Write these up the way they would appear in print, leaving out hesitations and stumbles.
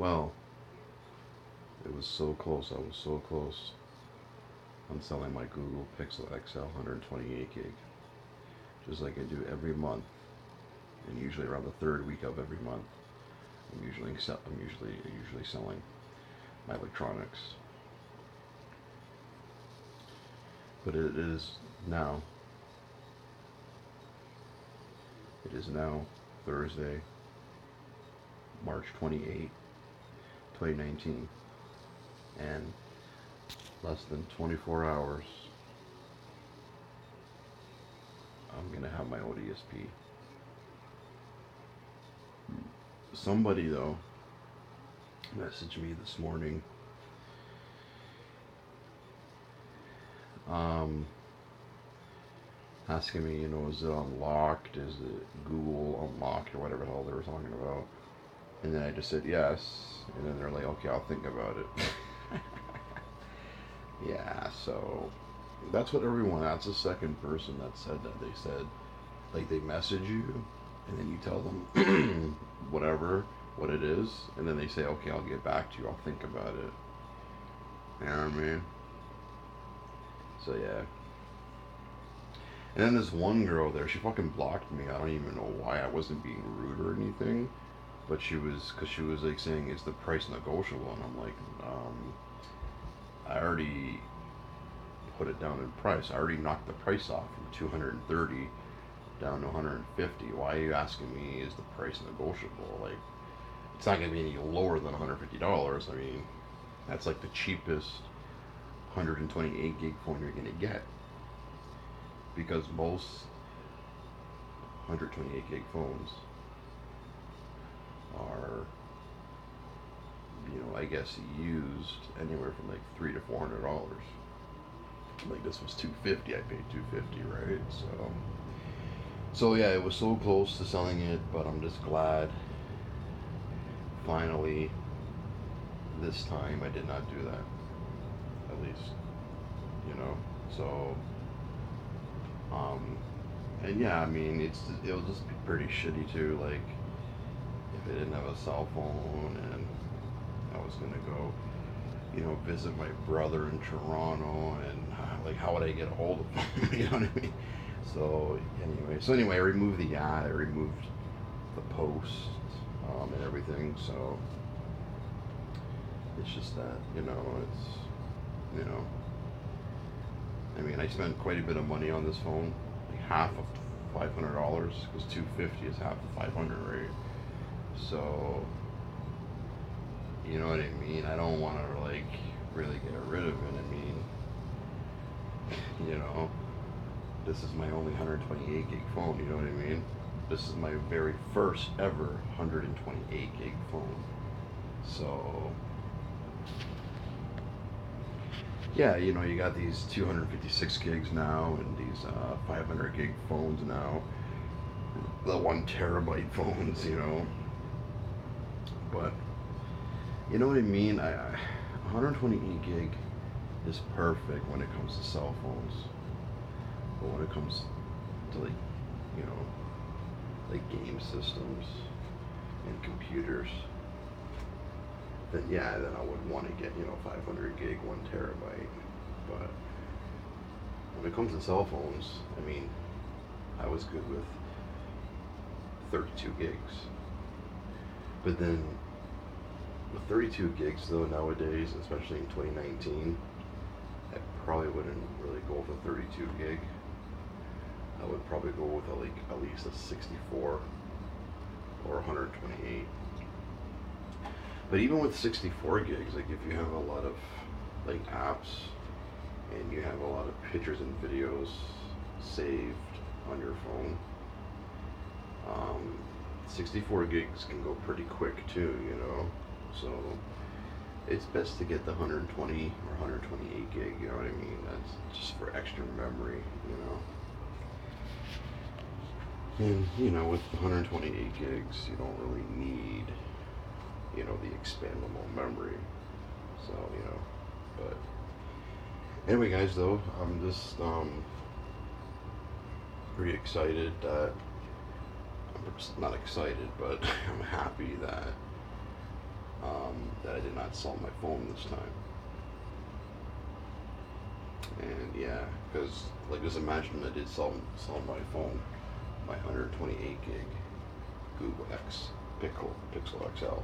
Well, it was so close. I was so close on selling my Google Pixel XL 128 gig, just like I do every month, and usually around the third week of every month. I'm usually selling my electronics, but now it is now Thursday, March 28, 2019, and less than 24 hours, I'm gonna have my own ESP. Somebody though messaged me this morning, um, asking me, is it unlocked? Is it Google unlocked or whatever the hell they were talking about? And then I just said yes, and then they're like, okay, I'll think about it. Yeah, so that's what everyone. That's the second person that said that. They said, like, they message you, and then you tell them whatever what it is, and then they say, okay, I'll get back to you. I'll think about it. You know what I mean? So yeah. And then this one girl there, she fucking blocked me. I don't even know why. I wasn't being rude or anything, but because she was like saying, is the price negotiable? And I'm like, I already put it down in price. I already knocked the price off from 230 down to 150. Why are you asking me, is the price negotiable? Like, it's not going to be any lower than $150. I mean, that's like the cheapest 128 gig phone you're going to get, because most 128 gig phones are, I guess used anywhere from like $300 to $400. Like, this was 250. I paid 250, right? So yeah, it was so close to selling it, but I'm just glad finally this time I did not do that. At least, you know. So and yeah, I mean, it'll just be pretty shitty too. Like, if I didn't have a cell phone and I was gonna go, visit my brother in Toronto, and like, how would I get a hold of him? You know what I mean? So anyway, I removed the ad, I removed the post, and everything. So it's just that, you know, I mean, I spent quite a bit of money on this phone, like half of $500, because 250 is half of 500, right? So, you know what I mean? I don't want to, like, really get rid of it. I mean, you know, this is my only 128 gig phone, you know what I mean? This is my very first ever 128 gig phone. So, yeah, you got these 256 gigs now, and these 500 gig phones now, the 1 terabyte phones, But, you know what I mean? 128 gig is perfect when it comes to cell phones. But when it comes to, like, you know, like game systems and computers, then yeah, then I would want to get, 500 gig, 1 terabyte. But when it comes to cell phones, I mean, I was good with 32 gigs. But then with 32 gigs though nowadays, especially in 2019, I probably wouldn't really go for 32 gig. I would probably go with at least a 64 or 128. But even with 64 gigs, like, if you have a lot of like apps and you have a lot of pictures and videos saved on your phone, 64 gigs can go pretty quick too, So it's best to get the 120 or 128 gig, you know what I mean? That's just for extra memory, And, with 128 gigs, you don't really need, the expandable memory. So, but anyway, guys, though, I'm just pretty excited that, I'm not excited, but I'm happy that that I did not sell my phone this time. And yeah, because like just imagine I did sell my phone, my 128 gig Google X Pixel XL.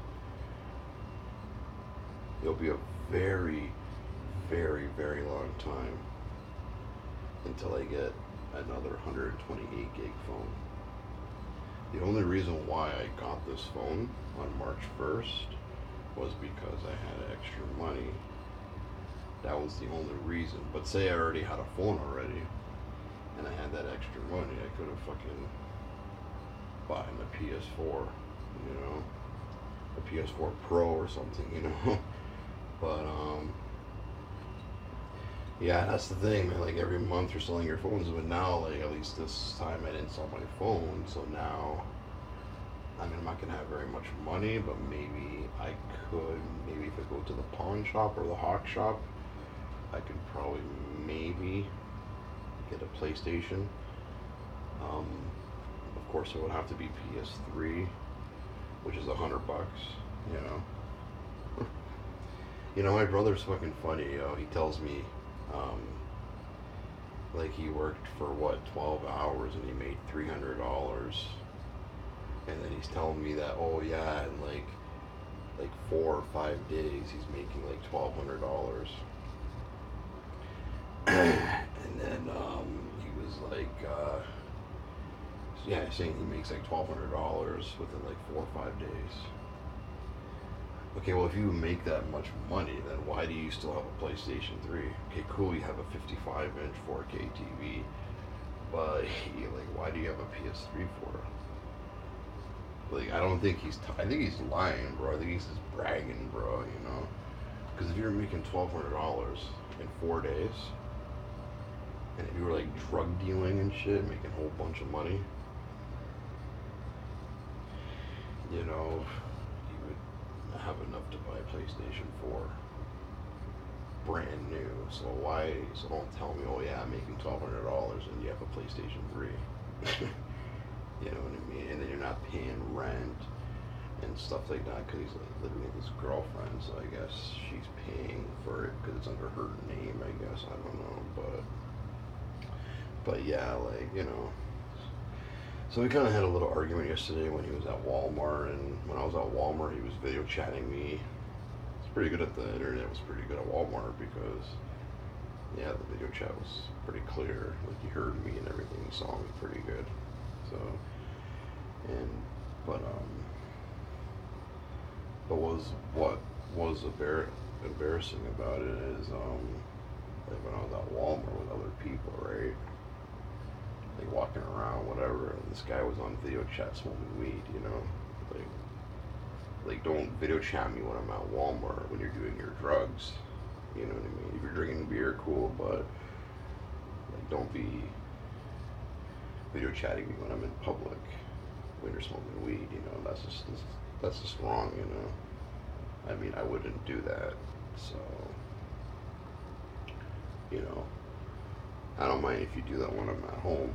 It'll be a very, very, very long time until I get another 128 gig phone. The only reason why I got this phone on March 1st was because I had extra money. That was the only reason. But say I already had a phone already and I had that extra money, I could have fucking bought a PS4, you know, a PS4 Pro or something, you know. But yeah, that's the thing, man. Like every month you're selling your phones, but now, like at least this time I didn't sell my phone, so now I mean I'm not gonna have very much money, but maybe I could, maybe if I go to the pawn shop or the hawk shop, I could probably maybe get a PlayStation. Um, of course, it would have to be PS3, which is $100, you know. You know, my brother's fucking funny, yo. He tells me, um, like he worked for what 12 hours and he made $300, and then he's telling me that, oh yeah, in like 4 or 5 days he's making like $1,200. And then he was like, yeah, saying he makes like $1,200 within like 4 or 5 days. Okay, well, if you make that much money, then why do you still have a PlayStation 3? Okay, cool, you have a 55-inch 4K TV, but like, why do you have a PS3 for? Like, I don't think I think he's lying, bro. I think he's just bragging, bro, you know? Because if you're making $1,200 in 4 days, and if you were like drug dealing and shit, making a whole bunch of money, you know, you would have enough to buy a PlayStation 4 brand new. So why? So don't tell me, oh yeah, I'm making $1,200 and you have a PlayStation 3. You know what I mean? And then you're not paying rent and stuff like that because he's like living with his girlfriend. So I guess she's paying for it because it's under her name. I guess I don't know, but yeah, like you know. So we kind of had a little argument yesterday when he was at Walmart, and when I was at Walmart, he was video chatting me. It's pretty good at the internet. It was pretty good at Walmart because, yeah, the video chat was pretty clear. Like he heard me and everything. He saw me pretty good. So, and but what was embarrassing about it is like when I was at Walmart with other people, right? Like walking around, whatever, and this guy was on video chat smoking weed, you know, like don't video chat me when I'm at Walmart when you're doing your drugs, you know what I mean? If you're drinking beer, cool, but like don't be video chatting me when I'm in public when you're smoking weed, you know, that's just wrong, you know. I mean, I wouldn't do that, so you know, I don't mind if you do that when I'm at home.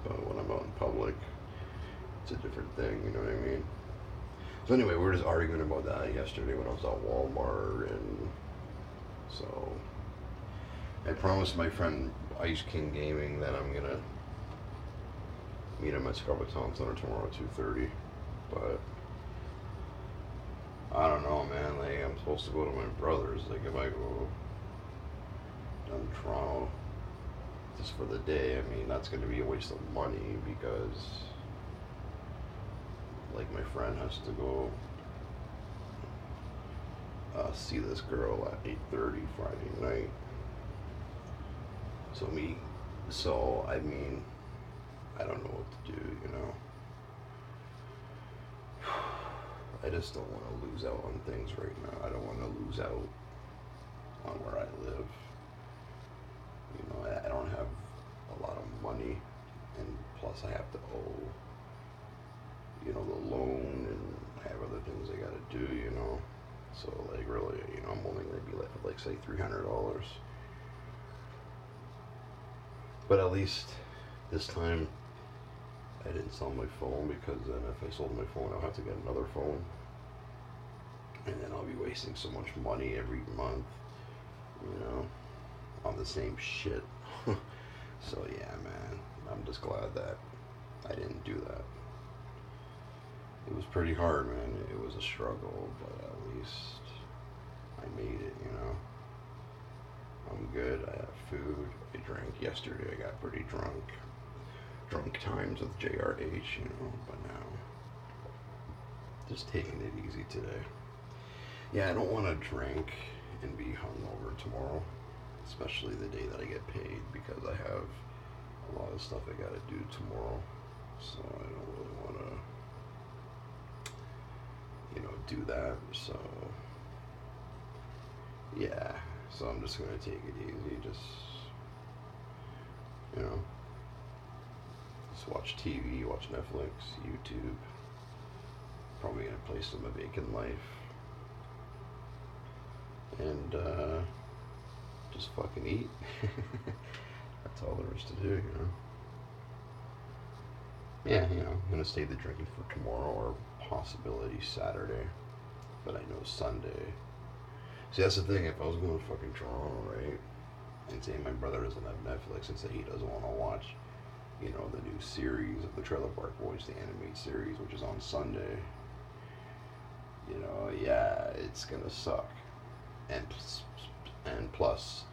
But when I'm out in public, it's a different thing, you know what I mean? So anyway, we were just arguing about that yesterday when I was at Walmart, and so I promised my friend Ice King Gaming that I'm gonna meet him at Scarborough Town Center tomorrow at 2:30. But I don't know, man. Like I'm supposed to go to my brother's. Like if I go down to Toronto just for the day, I mean that's going to be a waste of money because like my friend has to go see this girl at 8:30 Friday night. So I mean I don't know what to do, you know. I just don't want to lose out on things right now. I don't want to lose out on where I live. You know, I don't have a lot of money, and plus I have to owe, you know, the loan, and I have other things I gotta do, you know. So like really, you know, I'm only gonna be left with like say $300. But at least this time I didn't sell my phone, because then if I sold my phone I'll have to get another phone. and then I'll be wasting so much money every month, you know, on the same shit. So yeah, man, I'm just glad that I didn't do that. It was pretty hard, man. It was a struggle, but at least I made it, you know. I'm good. I have food. I drank yesterday. I got pretty drunk. Drunk times with JRH, you know, but now just taking it easy today. Yeah, I don't want to drink and be hungover tomorrow, especially the day that I get paid, because I have a lot of stuff I gotta do tomorrow. So I don't really want to, do that. So yeah, so I'm just gonna take it easy. You know, just watch TV, watch Netflix, YouTube. Probably gonna play some of Vacant Life, and just fucking eat. That's all there is to do, you know. Yeah, I'm gonna save the drinking for tomorrow or possibility Saturday, but I know Sunday. See, that's the thing. If I was going to fucking Toronto, right, and say my brother doesn't have Netflix and say he doesn't want to watch, the new series of the Trailer Park Boys, the animated series, which is on Sunday, yeah, it's gonna suck. And plus,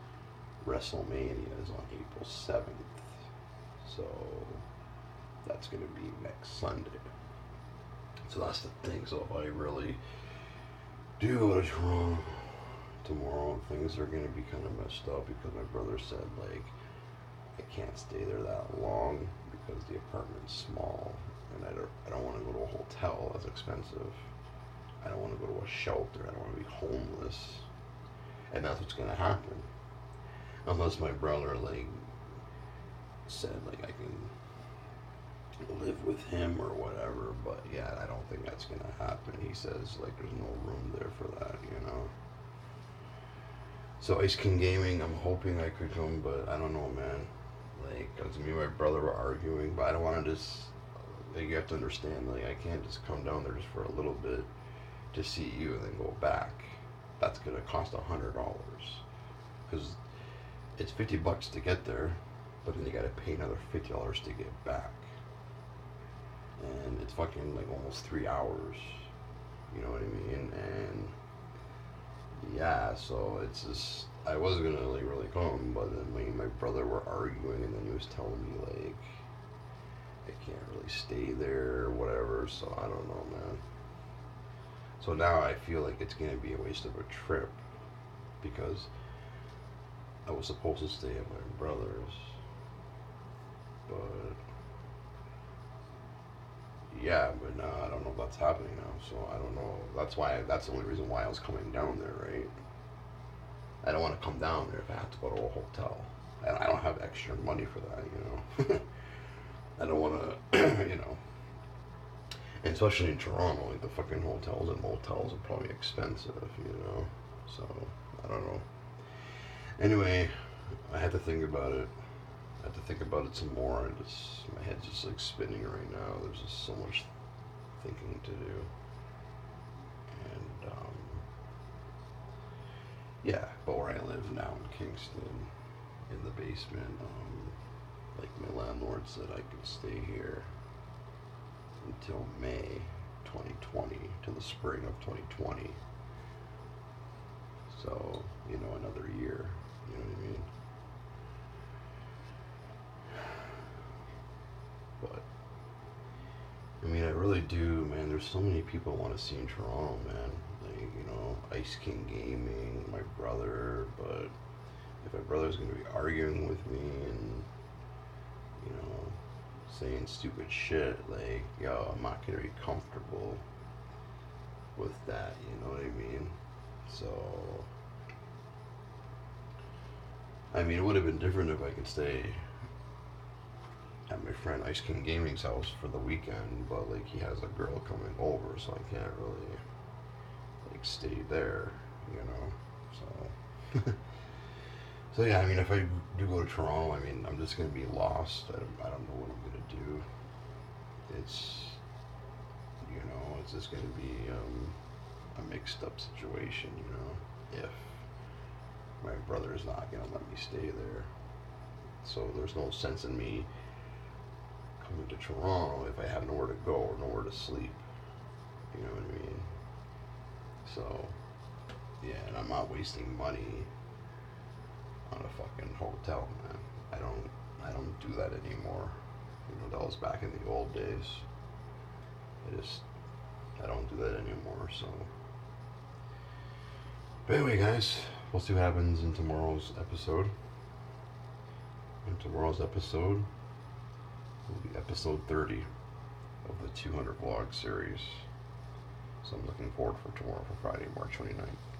WrestleMania is on April 7th, so that's gonna be next Sunday. So that's the thing. So if I really do go to Toronto tomorrow, things are gonna be kind of messed up, because my brother said, like, I can't stay there that long because the apartment's small, and I don't want to go to a hotel. That's expensive. I don't want to go to a shelter. I don't want to be homeless. And that's what's gonna happen, unless my brother said I can live with him or whatever. But yeah, I don't think that's gonna happen. He says there's no room there for that, So Ice King Gaming, I'm hoping I could come, but I don't know, man. Cause me and my brother were arguing, but I don't want to just. You have to understand, I can't just come down there just for a little bit to see you and then go back. That's gonna cost $100, because it's $50 to get there, but then you gotta pay another $50 to get back, and it's fucking almost 3 hours. You know what I mean? And yeah, so it's just, I was gonna really come, but then me and my brother were arguing, and then he was telling me I can't really stay there or whatever. So I don't know, man. So now I feel like it's gonna be a waste of a trip, because I was supposed to stay at my brother's, but yeah, but now I don't know if that's happening now. So I don't know. That's the only reason why I was coming down there, right? I don't want to come down there if I have to go to a hotel. I don't have extra money for that, I don't want to, and especially in Toronto, the fucking hotels and motels are probably expensive, So I don't know. Anyway, I had to think about it. I have to think about it some more. My head's just spinning right now. There's just so much thinking to do. And yeah, but where I live now in Kingston, in the basement, my landlord said I could stay here until May 2020, to the spring of 2020. So, another year. You know what I mean? But I really do, man. There's so many people I want to see in Toronto, man. Ice King Gaming, my brother. But if my brother's gonna be arguing with me and saying stupid shit, yo, I'm not gonna be comfortable with that. You know what I mean? So, it would have been different if I could stay at my friend Ice King Gaming's house for the weekend, but he has a girl coming over, so I can't really stay there, So, so yeah, if I do go to Toronto, I'm just gonna be lost. I don't know what I'm gonna do. It's, it's just gonna be a mixed up situation, you know, if my brother is not going to let me stay there. So there's no sense in me coming to Toronto if I have nowhere to go or nowhere to sleep. You know what I mean? So, yeah, and I'm not wasting money on a fucking hotel, man. I don't do that anymore. You know, that was back in the old days. I don't do that anymore, so. But anyway, guys, we'll see what happens in tomorrow's episode. And tomorrow's episode will be episode 30 of the 200 vlog series. So I'm looking forward for tomorrow, for Friday, March 29th.